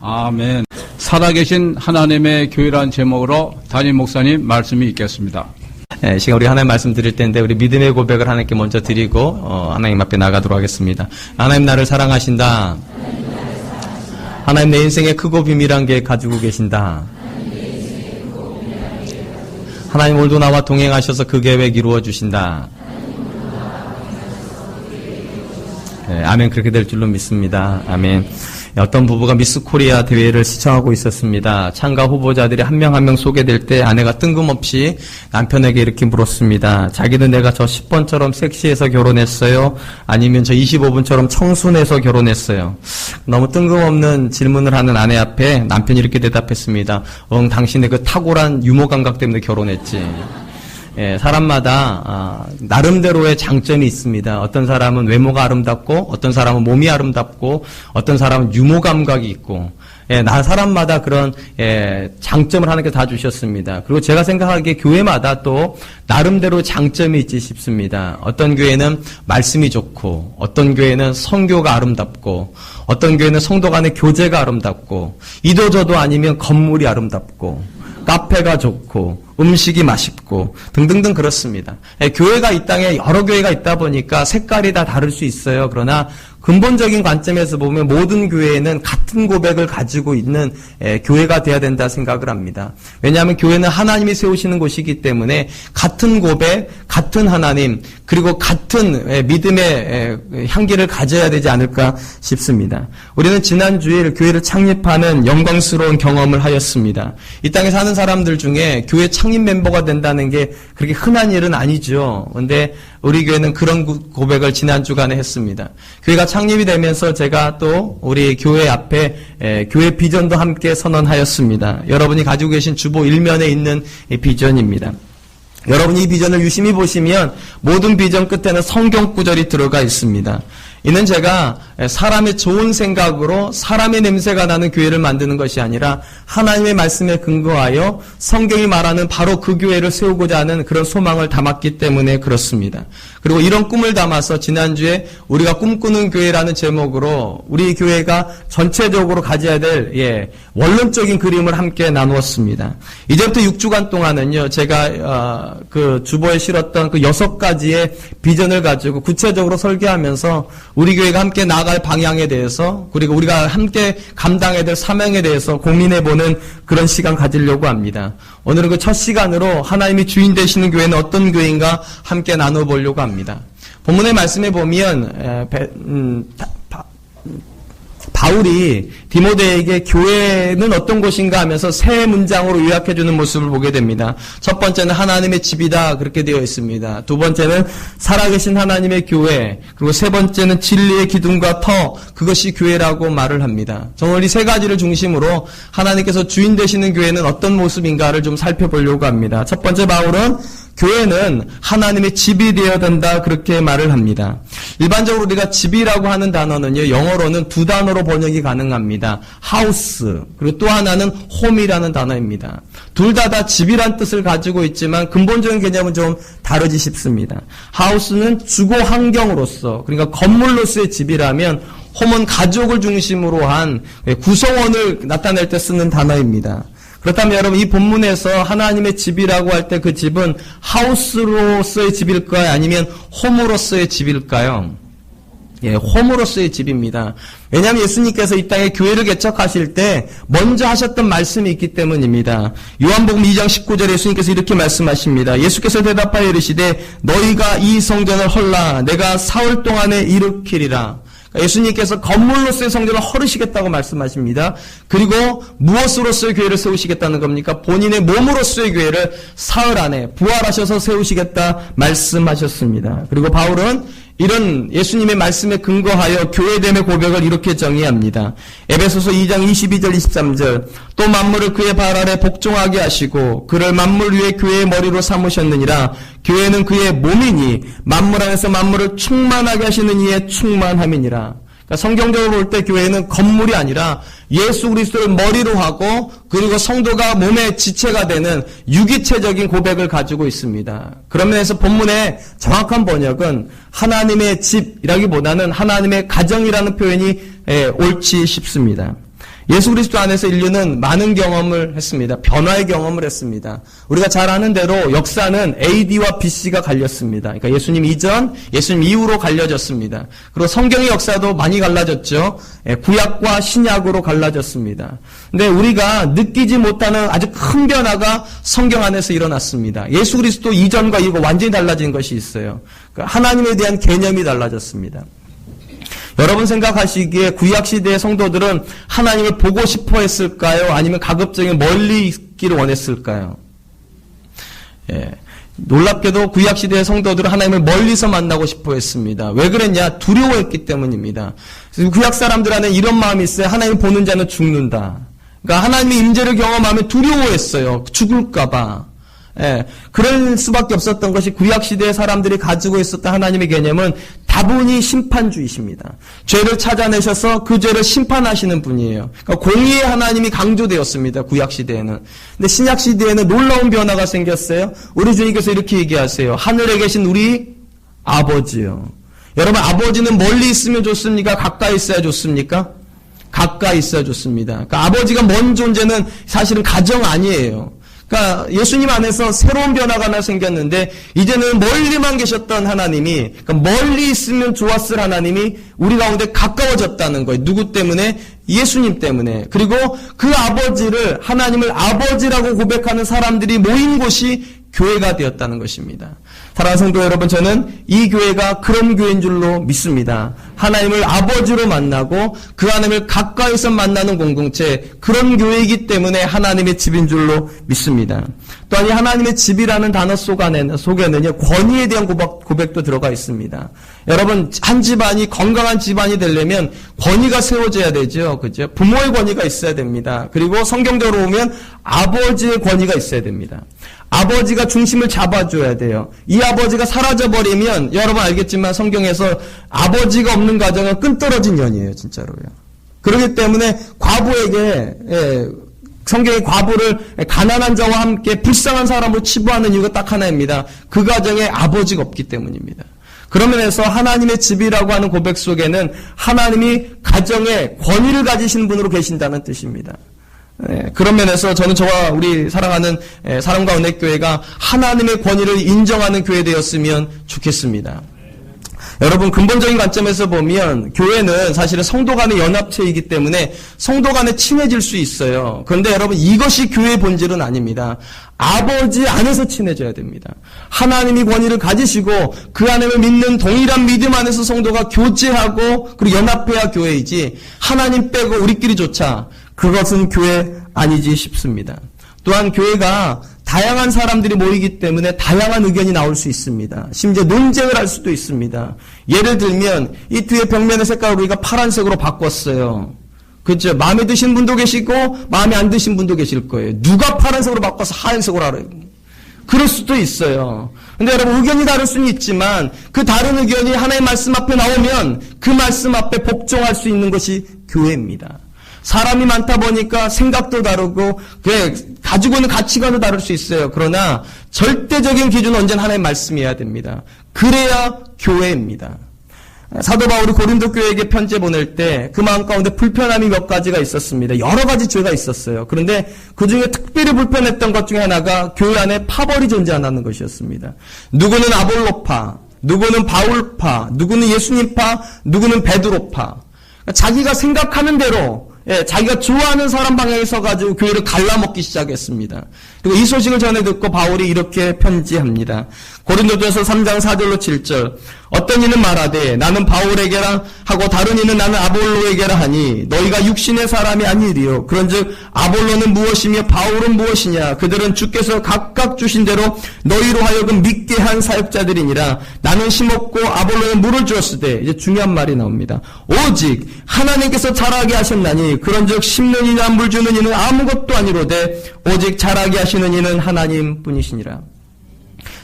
아멘. 살아계신 하나님의 교회라는 제목으로 담임 목사님 말씀이 있겠습니다. 네, 시간 우리 하나님 말씀 드릴 텐데 우리 믿음의 고백을 하나님께 먼저 드리고 하나님 앞에 나가도록 하겠습니다. 하나님 나를 사랑하신다. 하나님 내 인생에 크고 비밀한 계획 가지고 계신다. 하나님 오늘도 나와 동행하셔서 그 계획 이루어 주신다. 네, 아멘. 그렇게 될 줄로 믿습니다. 아멘. 어떤 부부가 미스 코리아 대회를 시청하고 있었습니다. 참가 후보자들이 한 명 한 명 소개될 때 아내가 뜬금없이 남편에게 이렇게 물었습니다. 자기는 내가 저 10번처럼 섹시해서 결혼했어요? 아니면 저 25번처럼 청순해서 결혼했어요? 너무 뜬금없는 질문을 하는 아내 앞에 남편이 이렇게 대답했습니다. 당신의 그 탁월한 유머 감각 때문에 결혼했지. 예, 사람마다 나름대로의 장점이 있습니다. 어떤 사람은 외모가 아름답고, 어떤 사람은 몸이 아름답고, 어떤 사람은 유머 감각이 있고, 예, 사람마다 그런 장점을 하나님께서 다 주셨습니다. 그리고 제가 생각하기에 교회마다 또 나름대로 장점이 있지 싶습니다. 어떤 교회는 말씀이 좋고, 어떤 교회는 선교가 아름답고, 어떤 교회는 성도 간의 교제가 아름답고, 이도저도 아니면 건물이 아름답고, 카페가 좋고 음식이 맛있고 등등등 그렇습니다. 교회가 이 땅에 여러 교회가 있다 보니까 색깔이 다 다를 수 있어요. 그러나 근본적인 관점에서 보면 모든 교회는 같은 고백을 가지고 있는 교회가 돼야 된다 생각을 합니다. 왜냐하면 교회는 하나님이 세우시는 곳이기 때문에 같은 고백, 같은 하나님, 그리고 같은 믿음의 향기를 가져야 되지 않을까 싶습니다. 우리는 지난 주일 교회를 창립하는 영광스러운 경험을 하였습니다. 이 땅에 사는 사람들 중에 교회 창립 멤버가 된다는 게 그렇게 흔한 일은 아니죠. 그런데 우리 교회는 그런 고백을 지난 주간에 했습니다. 교회가 창립이 되면서 제가 또 우리 교회 앞에 교회 비전도 함께 선언하였습니다. 여러분이 가지고 계신 주보 1면에 있는 비전입니다. 여러분이 이 비전을 유심히 보시면 모든 비전 끝에는 성경 구절이 들어가 있습니다. 이는 제가 사람의 좋은 생각으로 사람의 냄새가 나는 교회를 만드는 것이 아니라 하나님의 말씀에 근거하여 성경이 말하는 바로 그 교회를 세우고자 하는 그런 소망을 담았기 때문에 그렇습니다. 그리고 이런 꿈을 담아서 지난주에 우리가 꿈꾸는 교회라는 제목으로 우리 교회가 전체적으로 가져야 될 원론적인 그림을 함께 나누었습니다. 이제부터 6주간 동안은요, 제가 그 주보에 실었던 그 6가지의 비전을 가지고 구체적으로 설계하면서 우리 교회가 함께 나아갈 방향에 대해서, 그리고 우리가 함께 감당해야 될 사명에 대해서 고민해보는 그런 시간 가지려고 합니다. 오늘은 그 첫 시간으로 하나님이 주인 되시는 교회는 어떤 교회인가 함께 나눠보려고 합니다. 본문의 말씀에 보면 바울이 디모데에게 교회는 어떤 곳인가 하면서 세 문장으로 요약해주는 모습을 보게 됩니다. 첫 번째는 하나님의 집이다, 그렇게 되어 있습니다. 두 번째는 살아계신 하나님의 교회, 그리고 세 번째는 진리의 기둥과 터, 그것이 교회라고 말을 합니다. 저는 이 세 가지를 중심으로 하나님께서 주인 되시는 교회는 어떤 모습인가를 좀 살펴보려고 합니다. 첫 번째, 바울은 교회는 하나님의 집이 되어야 된다, 그렇게 말을 합니다. 일반적으로 우리가 집이라고 하는 단어는요, 영어로는 두 단어로 번역이 가능합니다. 하우스, 그리고 또 하나는 홈이라는 단어입니다. 둘 다 집이란 뜻을 가지고 있지만 근본적인 개념은 좀 다르지 싶습니다. 하우스는 주거 환경으로서, 그러니까 건물로서의 집이라면 홈은 가족을 중심으로 한 구성원을 나타낼 때 쓰는 단어입니다. 그렇다면 여러분, 이 본문에서 하나님의 집이라고 할 때 그 집은 하우스로서의 집일까요? 아니면 홈으로서의 집일까요? 홈으로서의 집입니다. 왜냐하면 예수님께서 이 땅에 교회를 개척하실 때 먼저 하셨던 말씀이 있기 때문입니다. 요한복음 2장 19절에 예수님께서 이렇게 말씀하십니다. 예수께서 대답하여 이르시되 너희가 이 성전을 헐라 내가 사흘 동안에 일으키리라. 예수님께서 건물로서의 성전을 헐으시겠다고 말씀하십니다. 그리고 무엇으로서의 교회를 세우시겠다는 겁니까? 본인의 몸으로서의 교회를 사흘 안에 부활하셔서 세우시겠다 말씀하셨습니다. 그리고 바울은 이런 예수님의 말씀에 근거하여 교회됨의 고백을 이렇게 정의합니다. 에베소서 2장 22절 23절 또 만물을 그의 발 아래 복종하게 하시고 그를 만물 위에 교회의 머리로 삼으셨느니라. 교회는 그의 몸이니 만물 안에서 만물을 충만하게 하시는 이의 충만함이니라. 그러니까 성경적으로 볼 때 교회는 건물이 아니라 예수 그리스도를 머리로 하고 그리고 성도가 몸의 지체가 되는 유기체적인 고백을 가지고 있습니다. 그런 면에서 본문의 정확한 번역은 하나님의 집이라기보다는 하나님의 가정이라는 표현이 옳지 싶습니다. 예수 그리스도 안에서 인류는 많은 경험을 했습니다. 변화의 경험을 했습니다. 우리가 잘 아는 대로 역사는 AD와 BC가 갈렸습니다. 그러니까 예수님 이전, 예수님 이후로 갈려졌습니다. 그리고 성경의 역사도 많이 갈라졌죠. 구약과 신약으로 갈라졌습니다. 근데 우리가 느끼지 못하는 아주 큰 변화가 성경 안에서 일어났습니다. 예수 그리스도 이전과 이후가 완전히 달라진 것이 있어요. 그러니까 하나님에 대한 개념이 달라졌습니다. 여러분 생각하시기에 구약시대의 성도들은 하나님을 보고 싶어 했을까요? 아니면 가급적이면 멀리 있기를 원했을까요? 놀랍게도 구약시대의 성도들은 하나님을 멀리서 만나고 싶어 했습니다. 왜 그랬냐? 두려워했기 때문입니다. 구약 사람들 안에 이런 마음이 있어요. 하나님 보는 자는 죽는다. 그러니까 하나님의 임재를 경험하면 두려워했어요. 죽을까봐. 그럴 수밖에 없었던 것이 구약시대의 사람들이 가지고 있었던 하나님의 개념은 다분히 심판주의십니다. 죄를 찾아내셔서 그 죄를 심판하시는 분이에요. 그러니까 공의의 하나님이 강조되었습니다. 구약시대에는. 근데 신약시대에는 놀라운 변화가 생겼어요. 우리 주님께서 이렇게 얘기하세요. 하늘에 계신 우리 아버지요. 여러분, 아버지는 멀리 있으면 좋습니까? 가까이 있어야 좋습니까? 가까이 있어야 좋습니다. 그러니까 아버지가 먼 존재는 사실은 가정 아니에요. 그러니까 예수님 안에서 새로운 변화가 하나 생겼는데 이제는 멀리만 계셨던 하나님이, 그러니까 멀리 있으면 좋았을 하나님이 우리 가운데 가까워졌다는 거예요. 누구 때문에? 예수님 때문에. 그리고 그 아버지를, 하나님을 아버지라고 고백하는 사람들이 모인 곳이 교회가 되었다는 것입니다. 사랑하는 성도 여러분, 저는 이 교회가 그런 교회인 줄로 믿습니다. 하나님을 아버지로 만나고 그 하나님을 가까이서 만나는 공동체, 그런 교회이기 때문에 하나님의 집인 줄로 믿습니다. 또한 이 하나님의 집이라는 단어 속에는요, 권위에 대한 고백도 들어가 있습니다. 여러분, 한 집안이 건강한 집안이 되려면 권위가 세워져야 되죠. 그죠? 부모의 권위가 있어야 됩니다. 그리고 성경적으로 보면 아버지의 권위가 있어야 됩니다. 아버지가 중심을 잡아줘야 돼요. 이 아버지가 사라져버리면 여러분 알겠지만 성경에서 아버지가 없는 가정은 끈떨어진 연이에요. 진짜로요. 그렇기 때문에 과부에게 성경의 과부를 가난한 자와 함께 불쌍한 사람으로 치부하는 이유가 딱 하나입니다. 그 가정에 아버지가 없기 때문입니다. 그런 면에서 하나님의 집이라고 하는 고백 속에는 하나님이 가정에 권위를 가지신 분으로 계신다는 뜻입니다. 그런 면에서 저는 저와 우리 사랑하는 사랑과 은혜교회가 하나님의 권위를 인정하는 교회 되었으면 좋겠습니다. 여러분, 근본적인 관점에서 보면 교회는 사실은 성도 간의 연합체이기 때문에 성도 간에 친해질 수 있어요. 그런데 여러분, 이것이 교회의 본질은 아닙니다. 아버지 안에서 친해져야 됩니다. 하나님이 권위를 가지시고 그 하나님을 믿는 동일한 믿음 안에서 성도가 교제하고 그리고 연합해야 교회이지, 하나님 빼고 우리끼리조차 그것은 교회 아니지 싶습니다. 또한 교회가 다양한 사람들이 모이기 때문에 다양한 의견이 나올 수 있습니다. 심지어 논쟁을 할 수도 있습니다. 예를 들면 이 뒤에 벽면의 색깔을 우리가 파란색으로 바꿨어요. 그렇죠? 마음에 드신 분도 계시고 마음에 안 드신 분도 계실 거예요. 누가 파란색으로 바꿔서 하얀색으로 하래요? 그럴 수도 있어요. 근데 여러분, 의견이 다를 수는 있지만 그 다른 의견이 하나님의 말씀 앞에 나오면 그 말씀 앞에 복종할 수 있는 것이 교회입니다. 사람이 많다 보니까 생각도 다르고 가지고 있는 가치관도 다를 수 있어요. 그러나 절대적인 기준은 언제나 하나님의 말씀이어야 됩니다. 그래야 교회입니다. 사도 바울이 고린도 교회에게 편지 보낼 때 그 마음 가운데 불편함이 몇 가지가 있었습니다. 여러 가지 죄가 있었어요. 그런데 그 중에 특별히 불편했던 것 중에 하나가 교회 안에 파벌이 존재한다는 것이었습니다. 누구는 아볼로파, 누구는 바울파, 누구는 예수님파, 누구는 베드로파. 자기가 생각하는 대로, 자기가 좋아하는 사람 방향에 서가지고 교회를 갈라먹기 시작했습니다. 그리고 이 소식을 전해 듣고 바울이 이렇게 편지합니다. 고린도전서 3장 4절로 7절. 어떤 이는 말하되 나는 바울에게라 하고 다른 이는 나는 아볼로에게라 하니 너희가 육신의 사람이 아니리요. 그런즉 아볼로는 무엇이며 바울은 무엇이냐. 그들은 주께서 각각 주신 대로 너희로 하여금 믿게 한 사역자들이니라. 나는 심었고 아볼로는 물을 주었으되, 이제 중요한 말이 나옵니다. 오직 하나님께서 자라게 하셨나니 그런즉 심는 이나 물 주는 이는 아무것도 아니로되 오직 자라게 하시는 이는 하나님 뿐이시니라.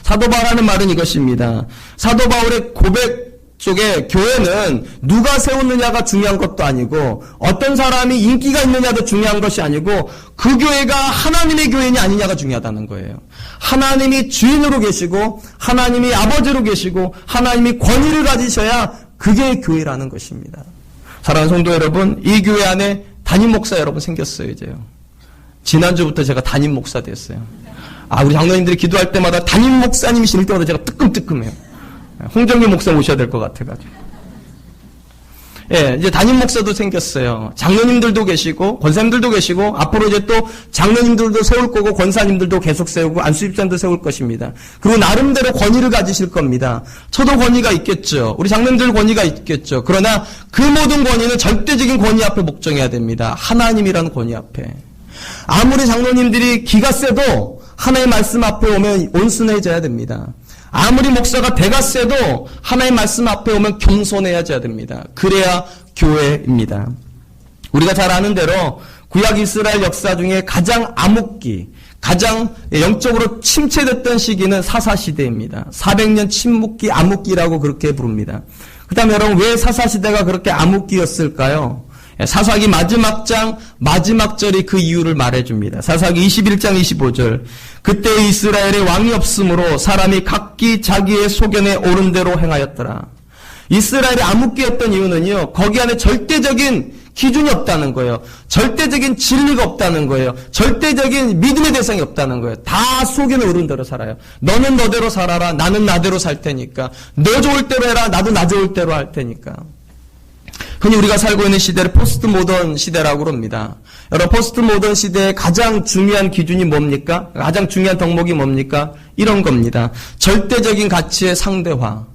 사도 바울하는 말은 이것입니다. 사도 바울의 고백 속에 교회는 누가 세웠느냐가 중요한 것도 아니고 어떤 사람이 인기가 있느냐도 중요한 것이 아니고 그 교회가 하나님의 교회냐 아니냐가 중요하다는 거예요. 하나님이 주인으로 계시고 하나님이 아버지로 계시고 하나님이 권위를 가지셔야 그게 교회라는 것입니다. 사랑하는 성도 여러분, 이 교회 안에 담임 목사 여러분 생겼어요, 이제요. 지난주부터 제가 담임 목사 됐어요. 우리 장로님들이 기도할 때마다 담임 목사님이 실 때마다 제가 뜨끔뜨끔해요. 홍정규 목사 오셔야 될 것 같아가지고. 예, 이제 담임 목사도 생겼어요. 장로님들도 계시고, 권사님들도 계시고, 앞으로 이제 또 장로님들도 세울 거고, 권사님들도 계속 세우고, 안수집사님도 세울 것입니다. 그리고 나름대로 권위를 가지실 겁니다. 저도 권위가 있겠죠. 우리 장로님들 권위가 있겠죠. 그러나 그 모든 권위는 절대적인 권위 앞에 복종해야 됩니다. 하나님이라는 권위 앞에. 아무리 장로님들이 기가 세도 하나님의 말씀 앞에 오면 온순해져야 됩니다. 아무리 목사가 대가 세도 하나님의 말씀 앞에 오면 겸손해야 됩니다. 그래야 교회입니다. 우리가 잘 아는 대로 구약 이스라엘 역사 중에 가장 암흑기, 가장 영적으로 침체됐던 시기는 사사시대입니다. 400년 침묵기, 암흑기라고 그렇게 부릅니다. 그 다음에 여러분 왜 사사시대가 그렇게 암흑기였을까요? 사사기 마지막 장 마지막 절이 그 이유를 말해줍니다. 사사기 21장 25절. 그때 이스라엘에 왕이 없으므로 사람이 각기 자기의 소견에 옳은 대로 행하였더라. 이스라엘이 암흑기였던 이유는요, 거기 안에 절대적인 기준이 없다는 거예요. 절대적인 진리가 없다는 거예요. 절대적인 믿음의 대상이 없다는 거예요. 다 소견에 옳은 대로 살아요. 너는 너대로 살아라. 나는 나대로 살 테니까. 너 좋을 대로 해라. 나도 나 좋을 대로 할 테니까. 흔히 우리가 살고 있는 시대를 포스트 모던 시대라고 합니다. 여러분, 포스트 모던 시대의 가장 중요한 기준이 뭡니까? 가장 중요한 덕목이 뭡니까? 이런 겁니다. 절대적인 가치의 상대화.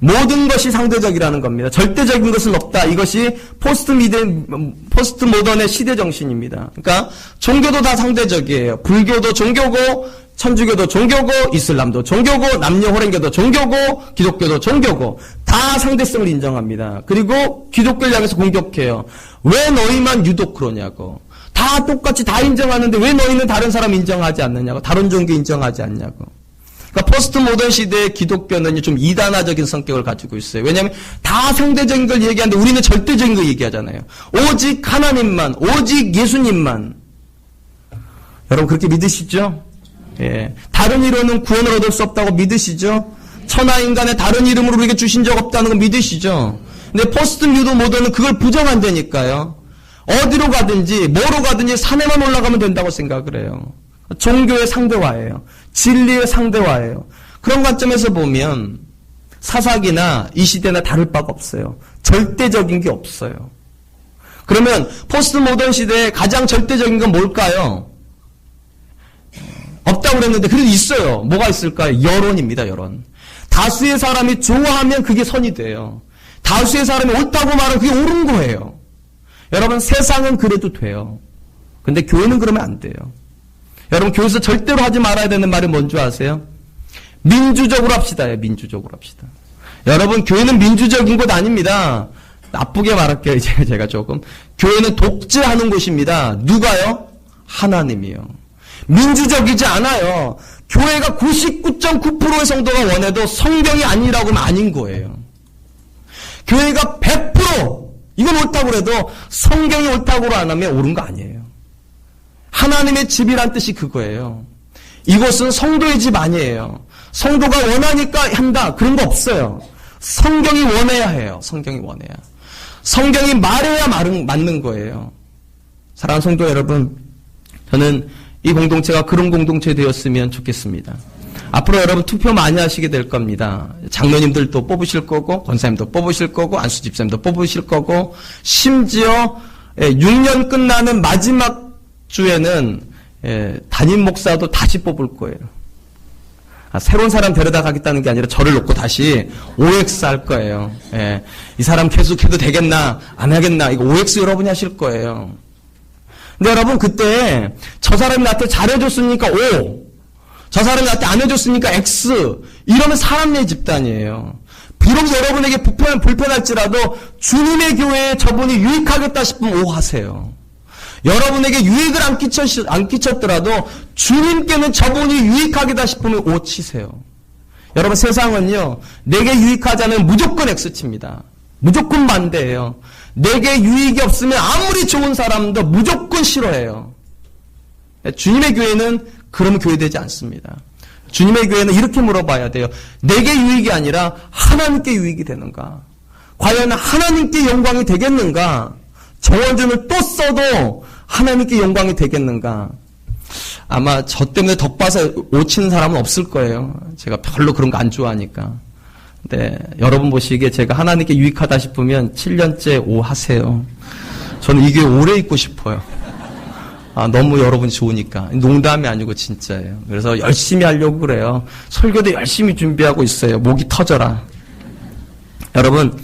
모든 것이 상대적이라는 겁니다. 절대적인 것은 없다. 이것이 포스트 모던의 시대 정신입니다. 그러니까 종교도 다 상대적이에요. 불교도 종교고, 천주교도 종교고, 이슬람도 종교고, 남녀 호랭교도 종교고, 기독교도 종교고, 다 상대성을 인정합니다. 그리고 기독교를 향해서 공격해요. 왜 너희만 유독 그러냐고. 다 똑같이 다 인정하는데 왜 너희는 다른 사람 인정하지 않느냐고. 다른 종교 인정하지 않냐고. 그러니까 포스트 모던 시대의 기독교는 좀 이단화적인 성격을 가지고 있어요. 왜냐하면 다 상대적인 걸 얘기하는데 우리는 절대적인 걸 얘기하잖아요. 오직 하나님만, 오직 예수님만. 여러분 그렇게 믿으시죠? 예. 다른 이론은 구원을 얻을 수 없다고 믿으시죠? 천하인간의 다른 이름으로 우리에게 주신 적 없다는 거 믿으시죠? 근데 포스트 모던은 그걸 부정한다니까요. 어디로 가든지 뭐로 가든지 산에만 올라가면 된다고 생각을 해요. 종교의 상대화예요. 진리의 상대화예요. 그런 관점에서 보면 사사기나 이 시대나 다를 바가 없어요. 절대적인 게 없어요. 그러면 포스트 모던 시대에 가장 절대적인 건 뭘까요? 없다고 그랬는데 그래도 있어요. 뭐가 있을까요? 여론입니다. 여론. 다수의 사람이 좋아하면 그게 선이 돼요. 다수의 사람이 옳다고 말하면 그게 옳은 거예요. 여러분 세상은 그래도 돼요. 근데 교회는 그러면 안 돼요. 여러분 교회에서 절대로 하지 말아야 되는 말이 뭔지 아세요? 민주적으로 합시다요. 민주적으로 합시다. 여러분 교회는 민주적인 곳 아닙니다. 나쁘게 말할게요. 이제 제가 조금. 교회는 독재하는 곳입니다. 누가요? 하나님이요. 민주적이지 않아요. 교회가 99.9%의 성도가 원해도 성경이 아니라고 하면 아닌 거예요. 교회가 100% 이건 옳다고 해도 성경이 옳다고 안 하면 옳은 거 아니에요. 하나님의 집이란 뜻이 그거예요. 이곳은 성도의 집 아니에요. 성도가 원하니까 한다. 그런 거 없어요. 성경이 원해야 해요. 성경이 원해야. 성경이 말해야 맞는 거예요. 사랑하는 성도 여러분, 저는 이 공동체가 그런 공동체 되었으면 좋겠습니다. 앞으로 여러분 투표 많이 하시게 될 겁니다. 장로님들도 뽑으실 거고, 권사님도 뽑으실 거고, 안수집사님도 뽑으실 거고, 심지어 6년 끝나는 마지막 주에는 담임 목사도 다시 뽑을 거예요. 새로운 사람 데려다 가겠다는 게 아니라 저를 놓고 다시 OX 할 거예요. 이 사람 계속해도 되겠나 안 하겠나 이거 OX 여러분이 하실 거예요. 근데 여러분 그때 저 사람이 나한테 잘해줬으니까 O, 저 사람이 나한테 안 해줬으니까 X 이러면 사람의 집단이에요. 비록 여러분에게 불편할지라도 주님의 교회에 저분이 유익하겠다 싶으면 O 하세요. 여러분에게 유익을 안 끼쳤더라도 주님께는 저분이 유익하겠다 싶으면 O 치세요. 여러분 세상은요 내게 유익하지 않으면 무조건 X 칩니다. 무조건 반대예요. 내게 유익이 없으면 아무리 좋은 사람도 무조건 싫어해요. 주님의 교회는 그러면 교회되지 않습니다. 주님의 교회는 이렇게 물어봐야 돼요. 내게 유익이 아니라 하나님께 유익이 되는가? 과연 하나님께 영광이 되겠는가? 정원준을 또 써도 하나님께 영광이 되겠는가? 아마 저 때문에 덕봐서 오치는 사람은 없을 거예요. 제가 별로 그런 거 안 좋아하니까. 근데 여러분 보시기에 제가 하나님께 유익하다 싶으면 7년째 하세요. 저는 이 교회 오래 있고 싶어요. 너무 여러분이 좋으니까. 농담이 아니고 진짜예요. 그래서 열심히 하려고 그래요. 설교도 열심히 준비하고 있어요. 목이 터져라. 여러분,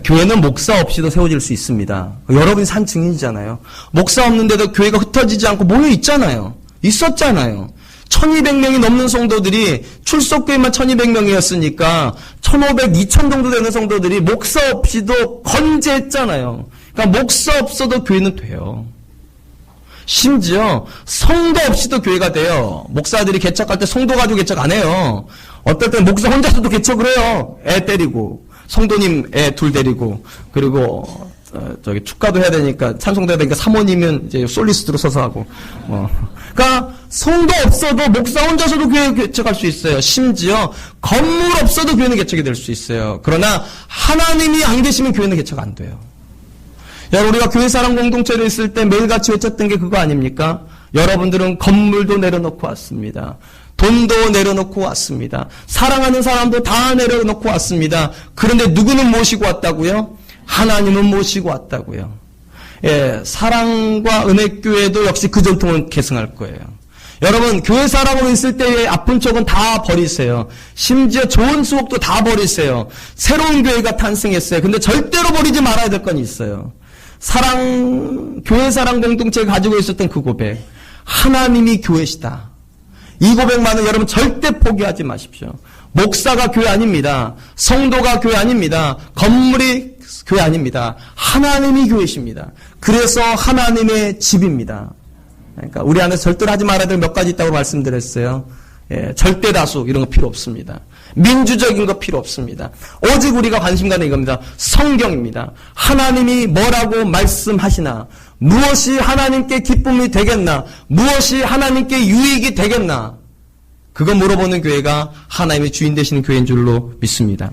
교회는 목사 없이도 세워질 수 있습니다. 여러분이 산 증인이잖아요. 목사 없는데도 교회가 흩어지지 않고 모여 있잖아요. 있었잖아요. 1200명이 넘는 성도들이 출석교회만 1200명이었으니까 1500, 2000 정도 되는 성도들이 목사 없이도 건재했잖아요. 그러니까 목사 없어도 교회는 돼요. 심지어 성도 없이도 교회가 돼요. 목사들이 개척할 때 성도 가지고 개척 안 해요. 어떨 때는 목사 혼자서도 개척을 해요. 애 때리고 성도님 애 둘 데리고 그리고 축가도 해야 되니까 찬송도 해야 되니까 사모님은 이제 솔리스트로 서서 하고 그러니까 성도 없어도 목사 혼자서도 교회 개척할 수 있어요. 심지어 건물 없어도 교회는 개척이 될 수 있어요. 그러나 하나님이 안 계시면 교회는 개척 안 돼요. 여러분, 우리가 교회 사람 공동체로 있을 때 매일같이 외쳤던 게 그거 아닙니까? 여러분들은 건물도 내려놓고 왔습니다. 돈도 내려놓고 왔습니다. 사랑하는 사람도 다 내려놓고 왔습니다. 그런데 누구는 모시고 왔다고요? 하나님은 모시고 왔다고요. 예, 사랑과 은혜교회도 역시 그 전통은 계승할 거예요. 여러분, 교회 사람으로 있을 때의 아픈 척은 다 버리세요. 심지어 좋은 수업도 다 버리세요. 새로운 교회가 탄생했어요. 근데 절대로 버리지 말아야 될 건 있어요. 교회 사랑 공동체가 가지고 있었던 그 고백. 하나님이 교회시다. 이 고백만은 여러분 절대 포기하지 마십시오. 목사가 교회 아닙니다. 성도가 교회 아닙니다. 건물이 교회 아닙니다. 하나님이 교회십니다. 그래서 하나님의 집입니다. 그러니까 우리 안에서 절대로 하지 말아야 될 몇 가지 있다고 말씀드렸어요. 예, 절대 다수 이런 거 필요 없습니다. 민주적인 거 필요 없습니다. 오직 우리가 관심 가는 이겁니다. 성경입니다. 하나님이 뭐라고 말씀하시나? 무엇이 하나님께 기쁨이 되겠나? 무엇이 하나님께 유익이 되겠나? 그거 물어보는 교회가 하나님의 주인 되시는 교회인 줄로 믿습니다.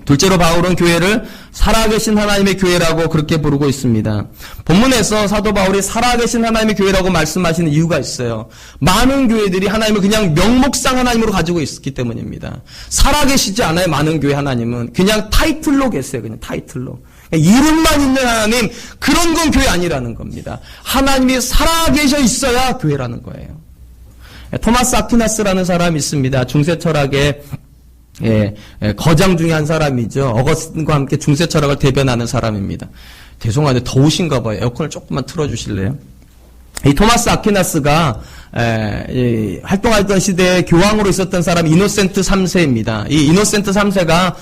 둘째로 바울은 교회를 살아계신 하나님의 교회라고 그렇게 부르고 있습니다. 본문에서 사도 바울이 살아계신 하나님의 교회라고 말씀하시는 이유가 있어요. 많은 교회들이 하나님을 그냥 명목상 하나님으로 가지고 있기 때문입니다. 살아계시지 않아요. 많은 교회 하나님은 그냥 타이틀로 계세요. 그냥 타이틀로. 이름만 있는 하나님, 그런 건 교회 아니라는 겁니다. 하나님이 살아계셔 있어야 교회라는 거예요. 토마스 아퀴나스라는 사람이 있습니다. 중세 철학의 거장 중에 한 사람이죠. 어거스틴과 함께 중세 철학을 대변하는 사람입니다. 죄송한데 더우신가 봐요. 에어컨을 조금만 틀어주실래요? 이 토마스 아퀴나스가 활동하던 시대에 교황으로 있었던 사람이 이노센트 3세입니다. 이 이노센트 3세가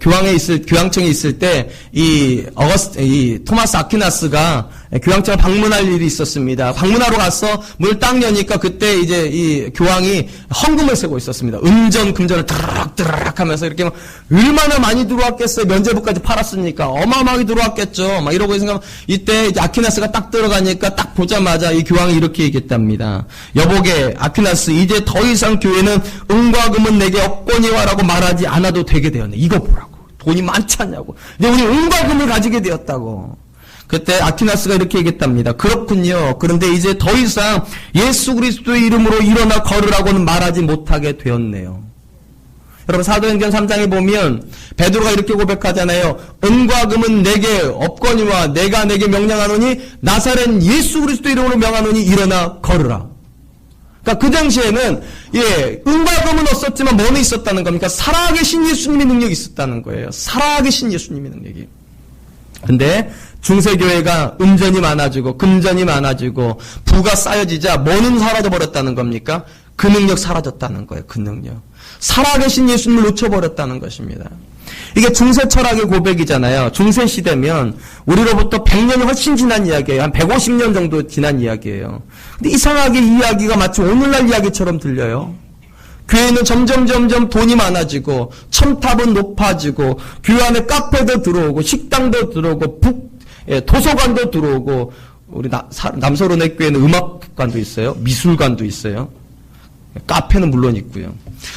교황청에 있을 때 이 토마스 아퀴나스가 교황청을 방문할 일이 있었습니다. 방문하러 가서 문을 딱 여니까 그때 이제 이 교황이 헌금을 세고 있었습니다. 은전 금전을 드르륵 하면서 이렇게 막 얼마나 많이 들어왔겠어요. 면제부까지 팔았으니까 어마어마하게 들어왔겠죠. 막 이러고 있으니까 이때 이제 아퀴나스가 딱 들어가니까 딱 보자마자 이 교황이 이렇게 얘기했답니다. 여보게 아퀴나스, 이제 더 이상 교회는 은과 금은 내게 없거니와라고 말하지 않아도 되게 되었네. 이거 보라고. 돈이 많지 않냐고. 근데 우리 은과 금을 가지게 되었다고. 그때 아퀴나스가 이렇게 얘기했답니다. 그렇군요. 그런데 이제 더 이상 예수 그리스도의 이름으로 일어나 걸으라고는 말하지 못하게 되었네요. 여러분, 사도행전 3장에 보면 베드로가 이렇게 고백하잖아요. 은과 금은 내게 없거니와 내가 내게 명령하노니 나사렛 예수 그리스도 이름으로 명하노니 일어나 걸으라. 그러니까 그 당시에는 은과 금은 없었지만 뭐는 있었다는 겁니까? 살아계신 예수님의 능력이 있었다는 거예요. 살아계신 예수님의 능력이. 근데 중세교회가 은전이 많아지고 금전이 많아지고 부가 쌓여지자 뭐는 사라져버렸다는 겁니까? 그 능력 사라졌다는 거예요. 그 능력. 살아계신 예수님을 놓쳐버렸다는 것입니다. 이게 중세 철학의 고백이잖아요. 중세 시대면 우리로부터 100년이 훨씬 지난 이야기예요. 한 150년 정도 지난 이야기예요. 근데 이상하게 이 이야기가 마치 오늘날 이야기처럼 들려요. 교회는 점점 돈이 많아지고 첨탑은 높아지고 교회 안에 카페도 들어오고 식당도 들어오고 도서관도 들어오고 우리 남서론의 교회는 음악관도 있어요. 미술관도 있어요. 카페는 물론 있고요.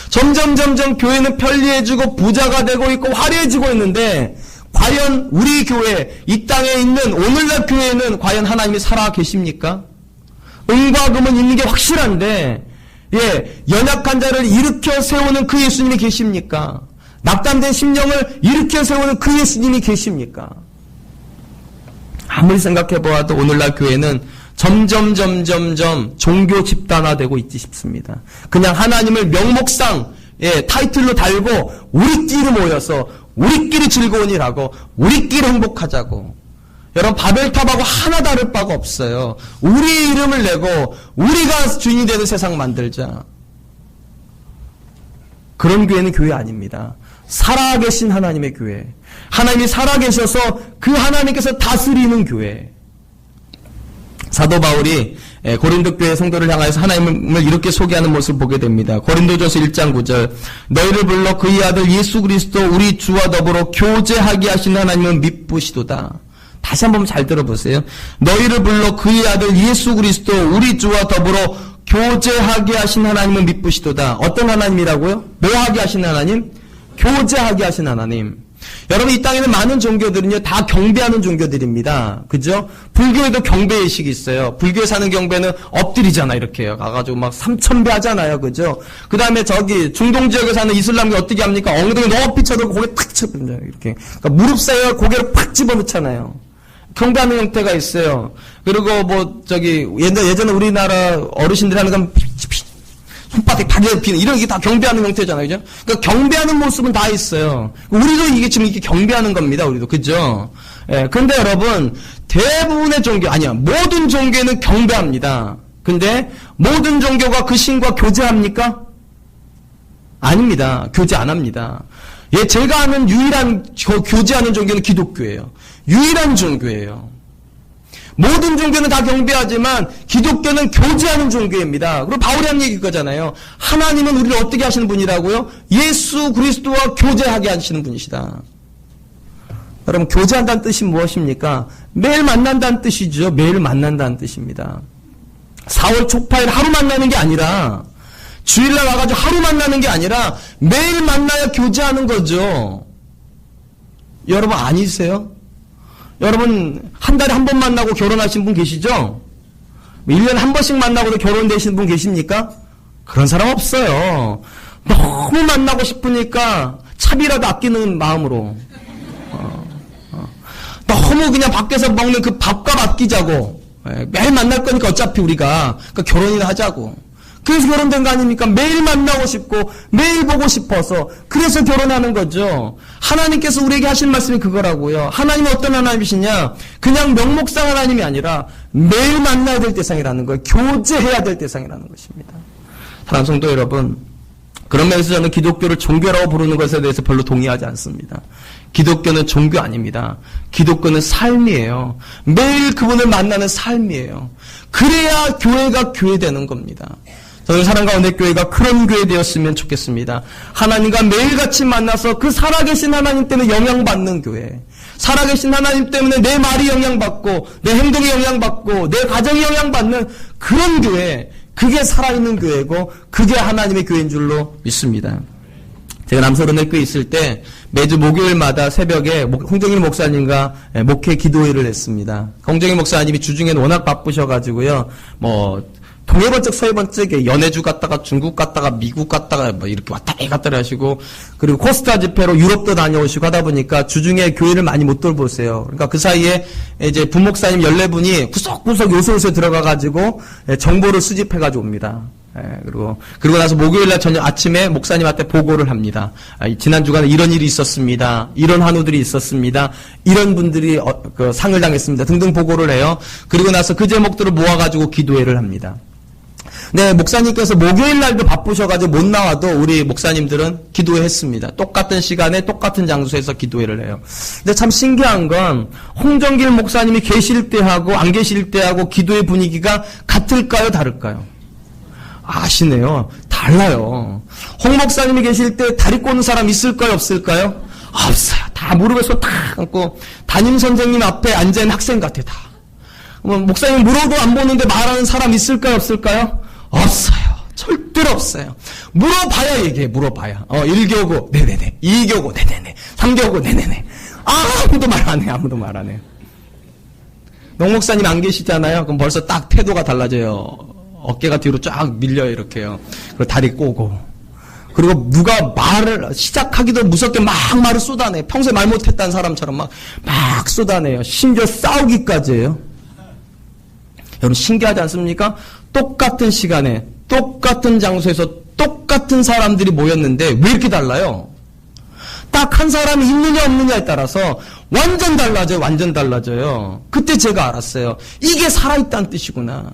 점점 교회는 편리해지고 부자가 되고 있고 화려해지고 있는데 과연 우리 교회, 이 땅에 있는 오늘날 교회에는 과연 하나님이 살아 계십니까? 은과 금은 있는 게 확실한데, 연약한 자를 일으켜 세우는 그 예수님이 계십니까? 낙담된 심령을 일으켜 세우는 그 예수님이 계십니까? 아무리 생각해 보아도 오늘날 교회는 점점 종교 집단화되고 있지 싶습니다. 그냥 하나님을 명목상 타이틀로 달고 우리끼리 모여서 우리끼리 즐거운 일하고 우리끼리 행복하자고. 여러분 바벨탑하고 하나 다를 바가 없어요. 우리 이름을 내고 우리가 주인이 되는 세상 만들자. 그런 교회는 교회 아닙니다. 살아계신 하나님의 교회. 하나님이 살아계셔서 그 하나님께서 다스리는 교회. 사도 바울이 고린도 교회 성도를 향하여서 하나님을 이렇게 소개하는 모습을 보게 됩니다. 고린도전서 1장 9절 너희를 불러 그의 아들 예수 그리스도 우리 주와 더불어 교제하게 하신 하나님은 미쁘시도다. 다시 한번 잘 들어보세요. 너희를 불러 그의 아들 예수 그리스도 우리 주와 더불어 교제하게 하신 하나님은 미쁘시도다. 어떤 하나님이라고요? 뭐 하게 하신 하나님? 교제하게 하신 하나님. 여러분 이 땅에는 많은 종교들은요 다 경배하는 종교들입니다. 그죠? 불교에도 경배의식이 있어요. 불교에 사는 경배는 엎드리잖아 이렇게요. 가가지고 막 3,000배 하잖아요. 그죠? 그 다음에 저기 중동 지역에 사는 이슬람교 어떻게 합니까? 엉덩이 높이 쳐들고 고개 탁 쳐버려요. 이렇게. 그러니까 무릎 사이에 고개를 팍 집어넣잖아요. 경배하는 형태가 있어요. 그리고 뭐 저기 예전에 우리나라 어르신들이 하는 건 손바닥 바지에 피는 이런 게 다 경배하는 형태잖아요. 그죠? 그러니까 경배하는 모습은 다 있어요. 우리도 이게 지금 이렇게 경배하는 겁니다. 우리도. 그죠? 근데 여러분, 대부분의 종교, 아니야. 모든 종교는 경배합니다. 근데 모든 종교가 그 신과 교제합니까? 아닙니다. 교제 안 합니다. 제가 아는 유일한 교제하는 종교는 기독교예요. 유일한 종교예요. 모든 종교는 다 경배하지만 기독교는 교제하는 종교입니다. 그리고 바울이 한 얘기일 거잖아요. 하나님은 우리를 어떻게 하시는 분이라고요? 예수 그리스도와 교제하게 하시는 분이시다. 여러분 교제한다는 뜻이 무엇입니까? 매일 만난다는 뜻이죠. 매일 만난다는 뜻입니다. 4월 초파일 하루 만나는 게 아니라 주일날 와가지고 하루 만나는 게 아니라 매일 만나야 교제하는 거죠. 여러분 아니세요? 여러분 한 달에 한 번 만나고 결혼하신 분 계시죠? 1년에 한 번씩 만나고도 결혼되신 분 계십니까? 그런 사람 없어요. 너무 만나고 싶으니까 차비라도 아끼는 마음으로 너무 그냥 밖에서 먹는 그 밥값 아끼자고 매일 만날 거니까 어차피 우리가 그러니까 결혼이나 하자고. 그래서 결혼된 거 아닙니까? 매일 만나고 싶고 매일 보고 싶어서 그래서 결혼하는 거죠. 하나님께서 우리에게 하신 말씀이 그거라고요. 하나님은 어떤 하나님이시냐? 그냥 명목상 하나님이 아니라 매일 만나야 될 대상이라는 거예요. 교제해야 될 대상이라는 것입니다. 사랑하는 성도 여러분, 그런 면에서 저는 기독교를 종교라고 부르는 것에 대해서 별로 동의하지 않습니다. 기독교는 종교 아닙니다. 기독교는 삶이에요. 매일 그분을 만나는 삶이에요. 그래야 교회가 교회되는 겁니다. 저는 사랑과 은혜 교회가 그런 교회 되었으면 좋겠습니다. 하나님과 매일같이 만나서 그 살아계신 하나님 때문에 영향받는 교회. 살아계신 하나님 때문에 내 말이 영향받고 내 행동이 영향받고 내 가정이 영향받는 그런 교회. 그게 살아있는 교회고 그게 하나님의 교회인 줄로 믿습니다. 제가 남서른의교에 있을 때 매주 목요일마다 새벽에 홍정일 목사님과 목회 기도회를 했습니다. 홍정일 목사님이 주중에는 워낙 바쁘셔가지고요. 동해번쩍 서해번쩍에 연해주 갔다가 중국 갔다가 미국 갔다가 이렇게 왔다 갔다 하시고 그리고 코스타 집회로 유럽도 다녀오시고 하다 보니까 주중에 교회를 많이 못 돌보세요. 그러니까 그 사이에 이제 부목사님 14분이 구석구석 요소요소 들어가가지고 정보를 수집해가지고 옵니다. 그리고 나서 목요일날 저녁 아침에 목사님한테 보고를 합니다. 지난 주간에 이런 일이 있었습니다. 이런 한우들이 있었습니다. 이런 분들이 그 상을 당했습니다. 등등 보고를 해요. 그리고 나서 그 제목들을 모아가지고 기도회를 합니다. 네, 목사님께서 목요일 날도 바쁘셔가지고 못 나와도 우리 목사님들은 기도했습니다. 똑같은 시간에 똑같은 장소에서 기도회를 해요. 근데 참 신기한 건 홍정길 목사님이 계실 때하고 안 계실 때하고 기도의 분위기가 같을까요, 다를까요? 아시네요. 달라요. 홍 목사님이 계실 때 다리 꼬는 사람 있을까요, 없을까요? 없어요. 다 무릎에 손 탁 얹고 담임 선생님 앞에 앉아있는 학생 같아, 다. 목사님 물어도 안 보는데 말하는 사람 있을까요, 없을까요? 없어요. 절대로 없어요. 물어봐야 얘기해, 물어봐야. 1교고, 네네네. 2교고, 네네네. 3교고, 네네네. 아무도 말 안 해요. 아무도 말 안 해요. 농 목사님 안 계시잖아요. 그럼 벌써 딱 태도가 달라져요. 어깨가 뒤로 쫙 밀려요. 이렇게요. 그리고 다리 꼬고. 그리고 누가 말을 시작하기도 무섭게 막 말을 쏟아내. 평소에 말 못했다는 사람처럼 막 쏟아내요. 심지어 싸우기까지 해요. 여러분 신기하지 않습니까? 똑같은 시간에 똑같은 장소에서 똑같은 사람들이 모였는데 왜 이렇게 달라요? 딱 한 사람이 있느냐 없느냐에 따라서 완전 달라져요. 완전 달라져요. 그때 제가 알았어요. 이게 살아있다는 뜻이구나.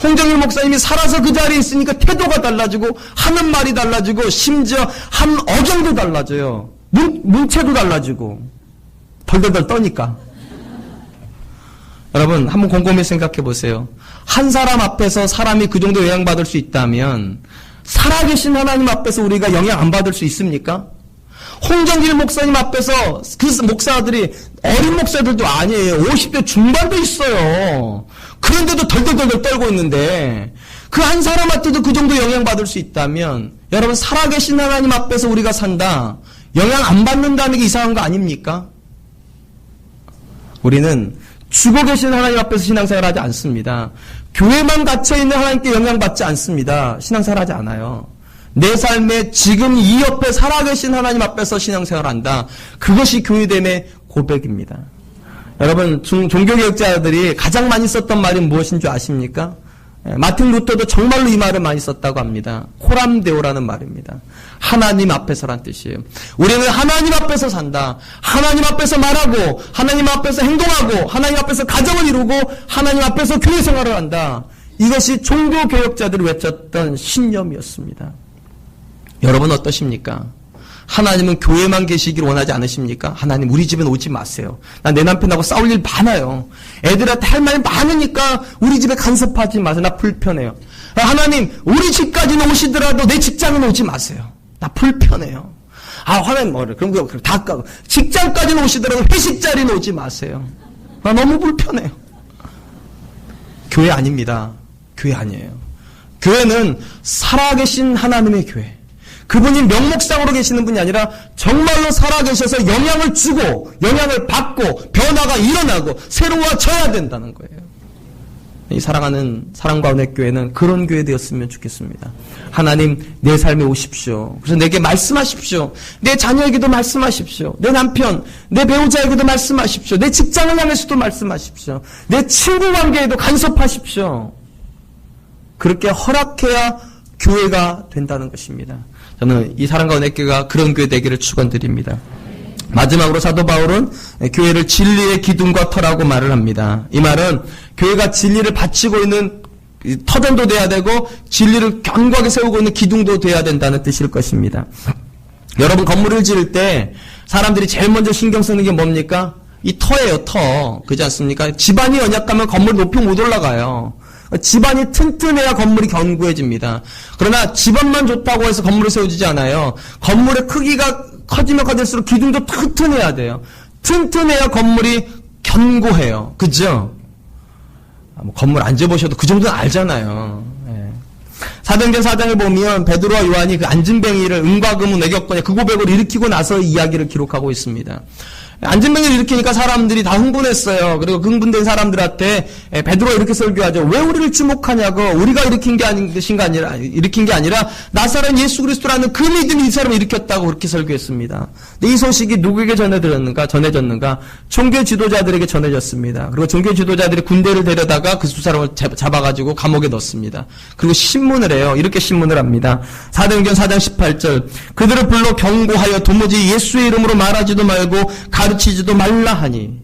홍정일 목사님이 살아서 그 자리에 있으니까 태도가 달라지고 하는 말이 달라지고 심지어 한 어경도 달라져요. 문체도 달라지고 덜덜덜 떠니까. 여러분 한번 곰곰이 생각해 보세요. 한 사람 앞에서 사람이 그 정도 영향받을 수 있다면 살아계신 하나님 앞에서 우리가 영향 안 받을 수 있습니까? 홍정길 목사님 앞에서 그 목사들이 어린 목사들도 아니에요. 50대 중반도 있어요. 그런데도 덜덜덜 떨고 있는데 그 한 사람한테도 그 정도 영향받을 수 있다면 여러분 살아계신 하나님 앞에서 우리가 산다. 영향 안 받는다는 게 이상한 거 아닙니까? 우리는 죽어 계신 하나님 앞에서 신앙생활하지 않습니다. 교회만 갇혀있는 하나님께 영향받지 않습니다. 신앙생활하지 않아요. 내 삶에 지금 이 옆에 살아계신 하나님 앞에서 신앙생활한다. 그것이 교회됨의 고백입니다. 여러분 종교개혁자들이 가장 많이 썼던 말이 무엇인 줄 아십니까? 마틴 루터도 정말로 이 말을 많이 썼다고 합니다. 코람데오라는 말입니다. 하나님 앞에서란 뜻이에요. 우리는 하나님 앞에서 산다. 하나님 앞에서 말하고 하나님 앞에서 행동하고 하나님 앞에서 가정을 이루고 하나님 앞에서 교회 생활을 한다. 이것이 종교개혁자들이 외쳤던 신념이었습니다. 여러분 어떠십니까? 하나님은 교회만 계시길 원하지 않으십니까? 하나님 우리 집엔 오지 마세요. 나 내 남편하고 싸울 일 많아요. 애들한테 할 말이 많으니까 우리 집에 간섭하지 마세요. 나 불편해요. 하나님 우리 집까지는 오시더라도 내 직장은 오지 마세요. 나 불편해요. 하나님 뭐래? 그럼 다 까고 직장까지는 오시더라도 회식 자리는 오지 마세요. 나 너무 불편해요. 교회 아닙니다. 교회 아니에요. 교회는 살아계신 하나님의 교회. 그분이 명목상으로 계시는 분이 아니라 정말로 살아계셔서 영향을 주고 영향을 받고 변화가 일어나고 새로워져야 된다는 거예요. 이 사랑하는 사랑과 은혜 교회는 그런 교회 되었으면 좋겠습니다. 하나님 내 삶에 오십시오. 그래서 내게 말씀하십시오. 내 자녀에게도 말씀하십시오. 내 남편, 내 배우자에게도 말씀하십시오. 내 직장을 향해서도 말씀하십시오. 내 친구 관계에도 간섭하십시오. 그렇게 허락해야 교회가 된다는 것입니다. 저는 이 사랑과 은혜 교회가 그런 교회 되기를 축원드립니다. 마지막으로 사도 바울은 교회를 진리의 기둥과 터라고 말을 합니다. 이 말은 교회가 진리를 바치고 있는 터전도 돼야 되고 진리를 견고하게 세우고 있는 기둥도 돼야 된다는 뜻일 것입니다. 여러분 건물을 지을 때 사람들이 제일 먼저 신경 쓰는 게 뭡니까? 이 터예요. 터. 그렇지 않습니까? 집안이 연약하면 건물 높이 못 올라가요. 집안이 튼튼해야 건물이 견고해집니다. 그러나 집안만 좋다고 해서 건물이 세워지지 않아요. 건물의 크기가 커지면 커질수록 기둥도 튼튼해야 돼요. 튼튼해야 건물이 견고해요. 그죠? 건물 안 지어보셔도 그 정도는 알잖아요. 예. 사도행전 4장에 보면 베드로와 요한이 그 안진뱅이를 은과 금은 내겼거냐 그 고백을 일으키고 나서 이야기를 기록하고 있습니다. 안진뱅이를 일으키니까 사람들이 다 흥분했어요. 그리고 그 흥분된 사람들한테 베드로가 이렇게 설교하죠. 왜 우리를 주목하냐고. 우리가 일으킨 게 아니라 나사렛 예수 그리스도라는 그 믿음이 이 사람을 일으켰다고 그렇게 설교했습니다. 근데 이 소식이 누구에게 전해졌는가? 종교 지도자들에게 전해졌습니다. 그리고 종교 지도자들이 군대를 데려다가 그 두 사람을 잡아가지고 감옥에 넣습니다. 그리고 신문을 해요. 이렇게 신문을 합니다. 사도행전 4장 18절 그들을 불러 경고하여 도무지 예수의 이름으로 말하지도 말고 가르치지도 말라 하니.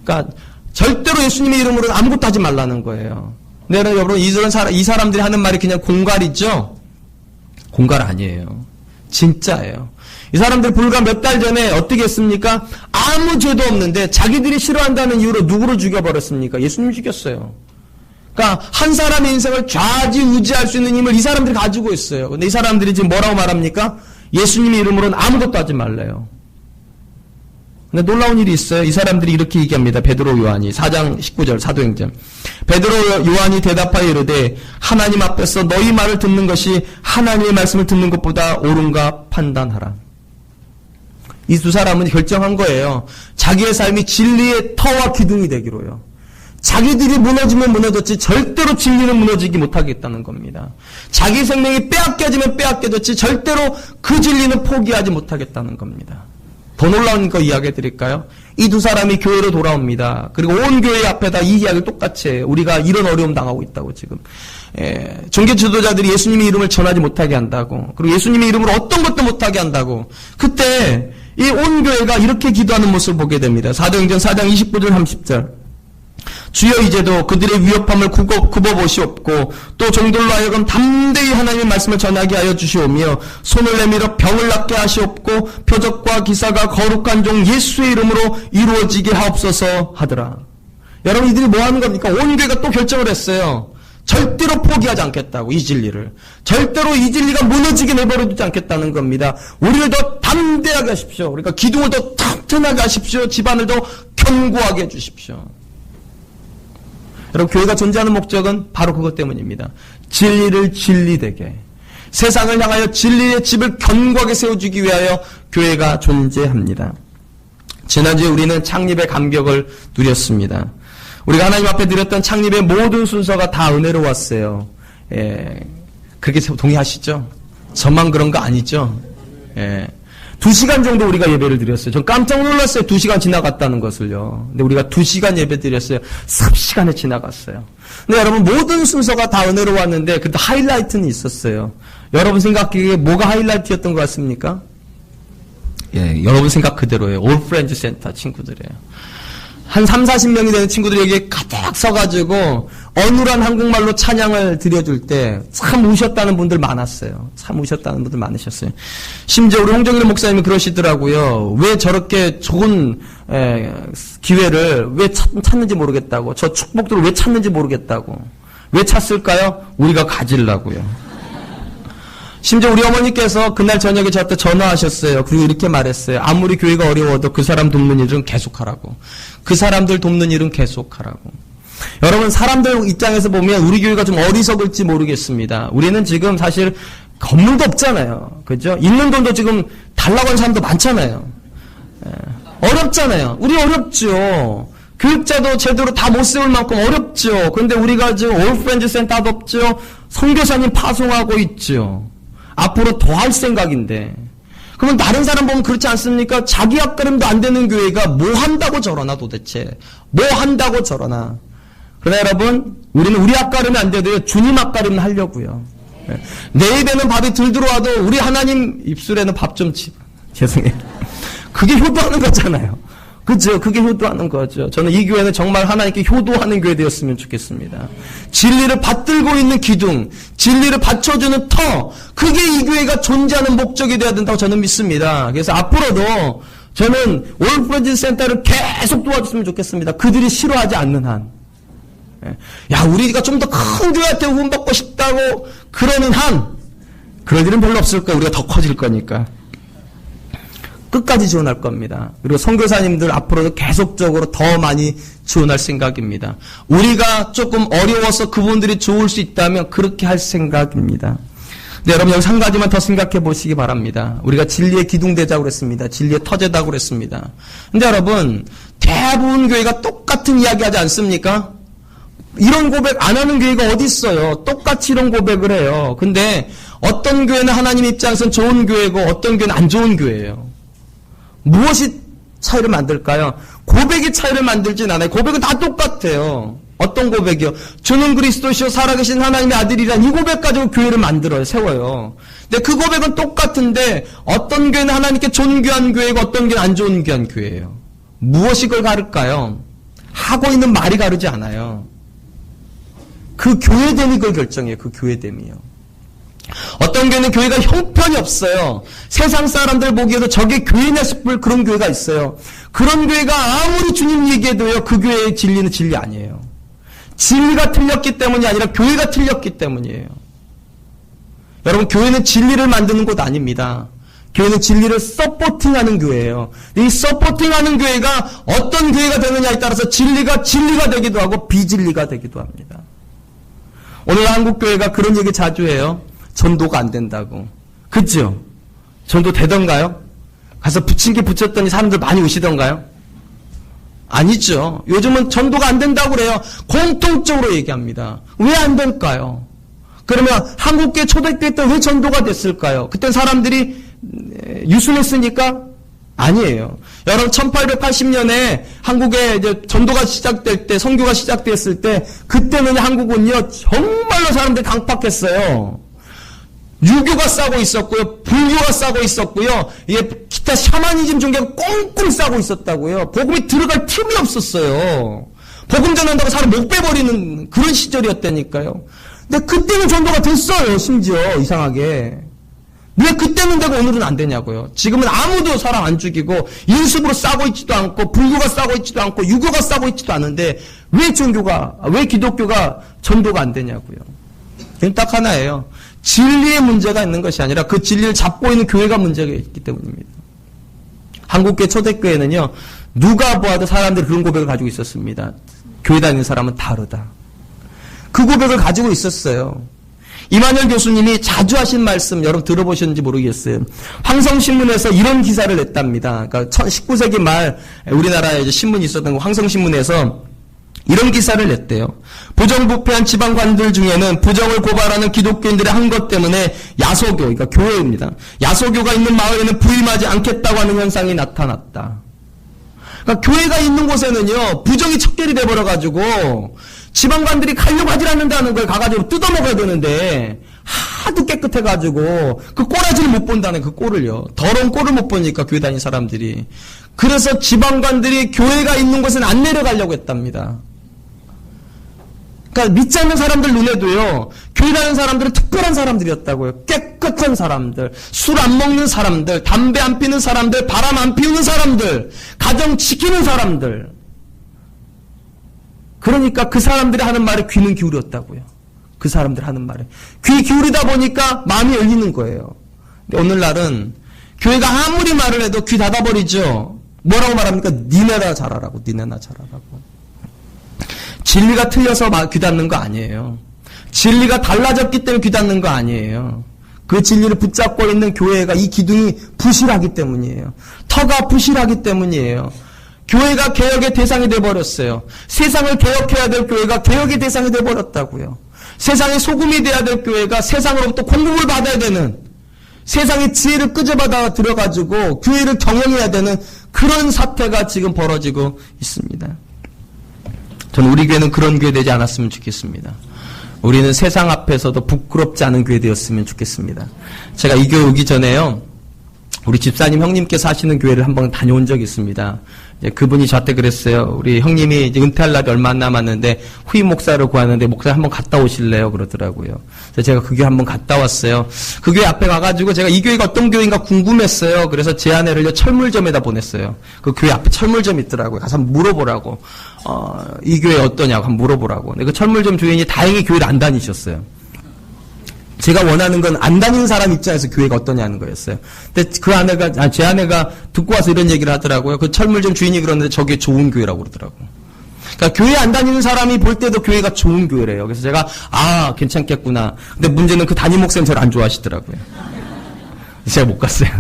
그러니까 절대로 예수님의 이름으로는 아무것도 하지 말라는 거예요. 근데 여러분 이 사람들이 하는 말이 그냥 공갈이죠? 공갈 아니에요. 진짜예요. 이 사람들 불과 몇 달 전에 어떻게 했습니까? 아무 죄도 없는데 자기들이 싫어한다는 이유로 누구를 죽여버렸습니까? 예수님 죽였어요. 그러니까 한 사람의 인생을 좌지우지할 수 있는 힘을 이 사람들이 가지고 있어요. 근데 이 사람들이 지금 뭐라고 말합니까? 예수님의 이름으로는 아무것도 하지 말래요. 근데 놀라운 일이 있어요. 이 사람들이 이렇게 얘기합니다. 베드로 요한이 4장 19절 사도행전. 베드로 요한이 대답하여 이르되 하나님 앞에서 너희 말을 듣는 것이 하나님의 말씀을 듣는 것보다 옳은가 판단하라. 이 두 사람은 결정한 거예요. 자기의 삶이 진리의 터와 기둥이 되기로요. 자기들이 무너지면 무너졌지 절대로 진리는 무너지기 못하겠다는 겁니다. 자기 생명이 빼앗겨지면 빼앗겨졌지 절대로 그 진리는 포기하지 못하겠다는 겁니다. 더 놀라운 거 이야기 드릴까요? 이 두 사람이 교회로 돌아옵니다. 그리고 온 교회 앞에다 이 이야기를 똑같이 해요. 우리가 이런 어려움 당하고 있다고 지금. 종교 지도자들이 예수님의 이름을 전하지 못하게 한다고. 그리고 예수님의 이름으로 어떤 것도 못하게 한다고. 그때 이 온 교회가 이렇게 기도하는 모습을 보게 됩니다. 사도행전 4장 29절 30절. 주여 이제도 그들의 위협함을 굽어보시옵고 또 종들로 하여금 담대히 하나님의 말씀을 전하게 하여 주시오며 손을 내밀어 병을 낫게 하시옵고 표적과 기사가 거룩한 종 예수의 이름으로 이루어지게 하옵소서 하더라. 여러분 이들이 뭐 하는 겁니까? 온 교회가 또 결정을 했어요. 절대로 포기하지 않겠다고 이 진리를. 절대로 이 진리가 무너지게 내버려두지 않겠다는 겁니다. 우리를 더 담대하게 하십시오. 우리가 기둥을 더 튼튼하게 하십시오. 집안을 더 견고하게 해주십시오. 여러분 교회가 존재하는 목적은 바로 그것 때문입니다. 진리를 진리되게 세상을 향하여 진리의 집을 견고하게 세워주기 위하여 교회가 존재합니다. 지난주에 우리는 창립의 감격을 누렸습니다. 우리가 하나님 앞에 드렸던 창립의 모든 순서가 다 은혜로웠어요. 그렇게 동의하시죠? 저만 그런 거 아니죠? 2시간 정도 우리가 예배를 드렸어요. 전 깜짝 놀랐어요. 2시간 지나갔다는 것을요. 근데 우리가 2시간 예배 드렸어요. 3시간에 지나갔어요. 근데 여러분 모든 순서가 다 은혜로웠는데 그래도 하이라이트는 있었어요. 여러분 생각하기에 뭐가 하이라이트였던 것 같습니까? 여러분 생각 그대로예요. 올 프렌즈 센터 친구들이에요. 한 30-40명이 되는 친구들이 여기에 가득 서가지고 어눌한 한국말로 찬양을 드려줄 때 참 우셨다는 분들 많았어요. 참 우셨다는 분들 많으셨어요. 심지어 우리 홍정일 목사님이 그러시더라고요. 왜 저렇게 좋은 기회를 왜 찾는지 모르겠다고. 저 축복들을 왜 찾는지 모르겠다고. 왜 찾을까요? 우리가 가지려고요. 심지어 우리 어머니께서 그날 저녁에 저한테 전화하셨어요. 그리고 이렇게 말했어요. 아무리 교회가 어려워도 그 사람 돕는 일은 계속하라고. 그 사람들 돕는 일은 계속하라고. 여러분 사람들 입장에서 보면 우리 교회가 좀 어리석을지 모르겠습니다. 우리는 지금 사실 건물도 없잖아요. 그죠? 있는 돈도 지금 달라고 하는 사람도 많잖아요. 어렵잖아요. 우리 어렵죠. 교육자도 제대로 다 못 세울 만큼 어렵죠. 그런데 우리가 지금 올프렌즈 센터도 없죠. 선교사님 파송하고 있죠. 앞으로 더 할 생각인데. 그러면 다른 사람 보면 그렇지 않습니까? 자기 앞가림도 안 되는 교회가 뭐 한다고 저러나 도대체. 뭐 한다고 저러나. 그러나 여러분, 우리는 우리 앞가림이 안 돼도요, 주님 앞가림은 하려고요. 내 입에는 밥이 들 들어와도 우리 하나님 입술에는 밥 좀 죄송해요. 그게 효도하는 거잖아요. 그죠? 그게 효도하는 거죠. 저는 이 교회는 정말 하나님께 효도하는 교회 되었으면 좋겠습니다. 진리를 받들고 있는 기둥, 진리를 받쳐주는 터, 그게 이 교회가 존재하는 목적이 되어야 된다고 저는 믿습니다. 그래서 앞으로도 저는 올프렌즈 센터를 계속 도와줬으면 좋겠습니다. 그들이 싫어하지 않는 한. 야, 우리가 좀 더 큰 교회한테 후원받고 싶다고 그러는 한, 그럴 일은 별로 없을 거예요. 우리가 더 커질 거니까. 끝까지 지원할 겁니다. 그리고 선교사님들 앞으로도 계속적으로 더 많이 지원할 생각입니다. 우리가 조금 어려워서 그분들이 좋을 수 있다면 그렇게 할 생각입니다. 네, 여러분 여기서 한 가지만 더 생각해 보시기 바랍니다. 우리가 진리의 기둥되자고 그랬습니다. 진리의 터제다고 그랬습니다. 근데 여러분 대부분 교회가 똑같은 이야기 하지 않습니까? 이런 고백 안 하는 교회가 어디 있어요? 똑같이 이런 고백을 해요. 근데 어떤 교회는 하나님 입장에서는 좋은 교회고 어떤 교회는 안 좋은 교회예요. 무엇이 차이를 만들까요? 고백이 차이를 만들진 않아요. 고백은 다 똑같아요. 어떤 고백이요? 주는 그리스도시요 살아계신 하나님의 아들이란 이 고백 가지고 교회를 만들어요. 세워요. 근데 그 고백은 똑같은데 어떤 교회는 하나님께 존귀한 교회고 어떤 교회는 안 존귀한 교회예요. 무엇이 그걸 가를까요? 하고 있는 말이 가르지 않아요. 그 교회됨이 그걸 결정해요. 그 교회됨이요. 어떤 교회는 교회가 형편이 없어요. 세상 사람들 보기에도 저게 교회냐 싶을 그런 교회가 있어요. 그런 교회가 아무리 주님 얘기해도요, 그 교회의 진리는 진리 아니에요. 진리가 틀렸기 때문이 아니라 교회가 틀렸기 때문이에요. 여러분, 교회는 진리를 만드는 곳 아닙니다. 교회는 진리를 서포팅하는 교회예요. 이 서포팅하는 교회가 어떤 교회가 되느냐에 따라서 진리가 되기도 하고 비진리가 되기도 합니다. 오늘 한국교회가 그런 얘기 자주 해요. 전도가 안 된다고. 그죠? 전도 되던가요? 가서 부침개 붙였더니 사람들 많이 오시던가요? 아니죠. 요즘은 전도가 안 된다고 그래요. 공통적으로 얘기합니다. 왜 안 될까요? 그러면 한국계 초대교회 때 왜 전도가 됐을까요? 그때 사람들이 유순했으니까? 아니에요. 여러분 1880년에 한국에 이제 전도가 시작될 때, 선교가 시작됐을 때 그때는 한국은요 정말로 사람들이 강팍했어요. 유교가 싸고 있었고요, 불교가 싸고 있었고요, 이게 기타 샤머니즘 종교가 꽁꽁 싸고 있었다고요. 복음이 들어갈 틈이 없었어요. 복음 전한다고 사람 목 빼버리는 그런 시절이었다니까요. 근데 그때는 전도가 됐어요. 심지어 이상하게. 왜 그때는 되고 오늘은 안 되냐고요. 지금은 아무도 사람 안 죽이고 인습으로 싸고 있지도 않고 불교가 싸고 있지도 않고 유교가 싸고 있지도 않은데 왜 기독교가 전도가 안 되냐고요. 그건 딱 하나예요. 진리의 문제가 있는 것이 아니라 그 진리를 잡고 있는 교회가 문제가 있기 때문입니다. 한국계 초대교회는요, 누가 보아도 사람들이 그런 고백을 가지고 있었습니다. 교회 다니는 사람은 다르다. 그 고백을 가지고 있었어요. 이만열 교수님이 자주 하신 말씀 여러분 들어보셨는지 모르겠어요. 황성신문에서 이런 기사를 냈답니다. 그러니까 19세기 말 우리나라에 이제 신문이 있었던 황성신문에서 이런 기사를 냈대요. 부정부패한 지방관들 중에는 부정을 고발하는 기독교인들의 한 것 때문에 야소교, 그러니까 교회입니다. 야소교가 있는 마을에는 부임하지 않겠다고 하는 현상이 나타났다. 그러니까 교회가 있는 곳에는요, 부정이 척결이 돼버려가지고 지방관들이 가려고 하질 않는다는 걸 가가지고 뜯어먹어야 되는데 하도 깨끗해가지고 그 꼬라지를 못 본다는 그 꼴을요. 더러운 꼴을 못 보니까 교회 다니는 사람들이. 그래서 지방관들이 교회가 있는 곳은 안 내려가려고 했답니다. 그러니까 믿지 않는 사람들 눈에도요, 교회 다니는 사람들은 특별한 사람들이었다고요. 깨끗한 사람들, 술 안 먹는 사람들, 담배 안 피는 사람들, 바람 안 피우는 사람들, 가정 지키는 사람들. 그러니까 그 사람들이 하는 말에 귀는 기울였다고요. 그 사람들 하는 말에. 귀 기울이다 보니까 마음이 열리는 거예요. 근데 오늘날은 교회가 아무리 말을 해도 귀 닫아버리죠. 뭐라고 말합니까? 니네나 잘하라고, 니네나 잘하라고. 진리가 틀려서 귀 닫는 거 아니에요. 진리가 달라졌기 때문에 귀 닫는 거 아니에요. 그 진리를 붙잡고 있는 교회가 이 기둥이 부실하기 때문이에요. 터가 부실하기 때문이에요. 교회가 개혁의 대상이 돼버렸어요. 세상을 개혁해야 될 교회가 개혁의 대상이 돼버렸다고요. 세상의 소금이 돼야 될 교회가 세상으로부터 공급을 받아야 되는, 세상의 지혜를 끄집어다 들어가지고 교회를 경영해야 되는 그런 사태가 지금 벌어지고 있습니다. 저는 우리 교회는 그런 교회 되지 않았으면 좋겠습니다. 우리는 세상 앞에서도 부끄럽지 않은 교회 되었으면 좋겠습니다. 제가 이 교회 오기 전에요, 우리 집사님 형님께서 하시는 교회를 한번 다녀온 적이 있습니다. 그분이 저한테 그랬어요. 우리 형님이 이제 은퇴할 날이 얼마 안 남았는데 후임 목사를 구하는데 목사 한번 갔다 오실래요? 그러더라고요. 그래서 제가 그 교회 한번 갔다 왔어요. 그 교회 앞에 가가지고 제가 이 교회가 어떤 교회인가 궁금했어요. 그래서 제 아내를 철물점에다 보냈어요. 그 교회 앞에 철물점이 있더라고요. 가서 한번 물어보라고. 이 교회 어떠냐고 한번 물어보라고. 근데 그 철물점 주인이 다행히 교회를 안 다니셨어요. 제가 원하는 건 안 다니는 사람 입장에서 교회가 어떠냐는 거였어요. 근데 제 아내가 듣고 와서 이런 얘기를 하더라고요. 그 철물점 주인이 그러는데 저게 좋은 교회라고 그러더라고요. 그러니까 교회 안 다니는 사람이 볼 때도 교회가 좋은 교회래요. 그래서 제가, 괜찮겠구나. 근데 문제는 그 담임 목사님 저를 안 좋아하시더라고요. 제가 못 갔어요.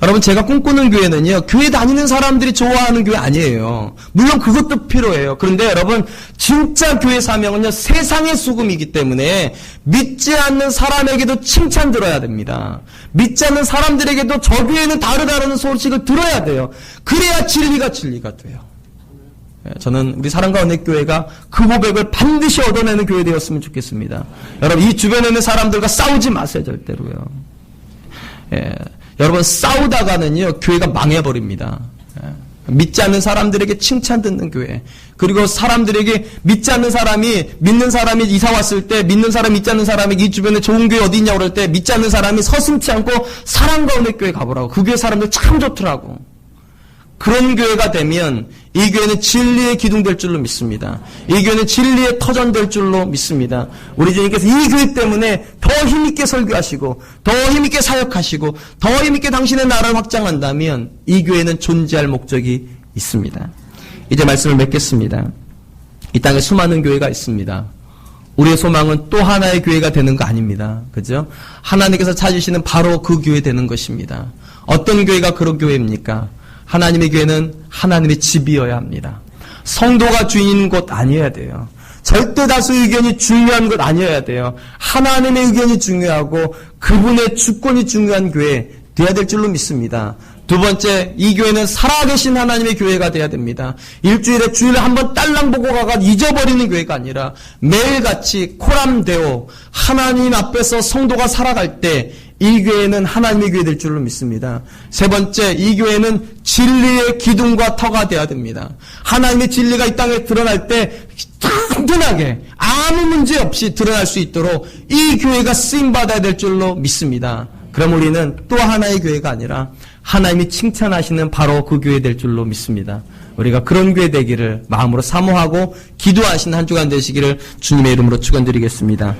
여러분, 제가 꿈꾸는 교회는요, 교회 다니는 사람들이 좋아하는 교회 아니에요. 물론 그것도 필요해요. 그런데 여러분, 진짜 교회 사명은요, 세상의 수금이기 때문에 믿지 않는 사람에게도 칭찬 들어야 됩니다. 믿지 않는 사람들에게도 저 교회는 다르다는 소식을 들어야 돼요. 그래야 진리가 돼요. 저는 우리 사랑과 은혜교회가 그 고백을 반드시 얻어내는 교회 되었으면 좋겠습니다. 여러분, 이 주변에 있는 사람들과 싸우지 마세요, 절대로요. 여러분, 싸우다가는요, 교회가 망해버립니다. 믿지 않는 사람들에게 칭찬 듣는 교회. 그리고 사람들에게 믿지 않는 사람이, 믿는 사람이 이사 왔을 때, 믿는 사람이 믿지 않는 사람이 이 주변에 좋은 교회 어디 있냐고 그럴 때, 믿지 않는 사람이 서슴지 않고 사랑과 은혜교회 가보라고. 그 교회 사람들 참 좋더라고. 그런 교회가 되면 이 교회는 진리의 기둥 될 줄로 믿습니다. 이 교회는 진리의 터전 될 줄로 믿습니다. 우리 주님께서 이 교회 때문에 더 힘있게 설교하시고 더 힘있게 사역하시고 더 힘있게 당신의 나라를 확장한다면 이 교회는 존재할 목적이 있습니다. 이제 말씀을 맺겠습니다. 이 땅에 수많은 교회가 있습니다. 우리의 소망은 또 하나의 교회가 되는 거 아닙니다. 그죠? 하나님께서 찾으시는 바로 그 교회 되는 것입니다. 어떤 교회가 그런 교회입니까? 하나님의 교회는 하나님의 집이어야 합니다. 성도가 주인인 곳 아니어야 돼요. 절대 다수 의견이 중요한 것 아니어야 돼요. 하나님의 의견이 중요하고 그분의 주권이 중요한 교회 되어야 될 줄로 믿습니다. 두 번째, 이 교회는 살아계신 하나님의 교회가 돼야 됩니다. 일주일에 주일에 한번 딸랑 보고 가가 잊어버리는 교회가 아니라 매일같이 코람되어 하나님 앞에서 성도가 살아갈 때 이 교회는 하나님의 교회 될 줄로 믿습니다. 세 번째, 이 교회는 진리의 기둥과 터가 되어야 됩니다. 하나님의 진리가 이 땅에 드러날 때 든든하게 아무 문제 없이 드러날 수 있도록 이 교회가 쓰임받아야 될 줄로 믿습니다. 그럼 우리는 또 하나의 교회가 아니라 하나님이 칭찬하시는 바로 그 교회 될 줄로 믿습니다. 우리가 그런 교회 되기를 마음으로 사모하고 기도하시는 한 주간 되시기를 주님의 이름으로 축원드리겠습니다.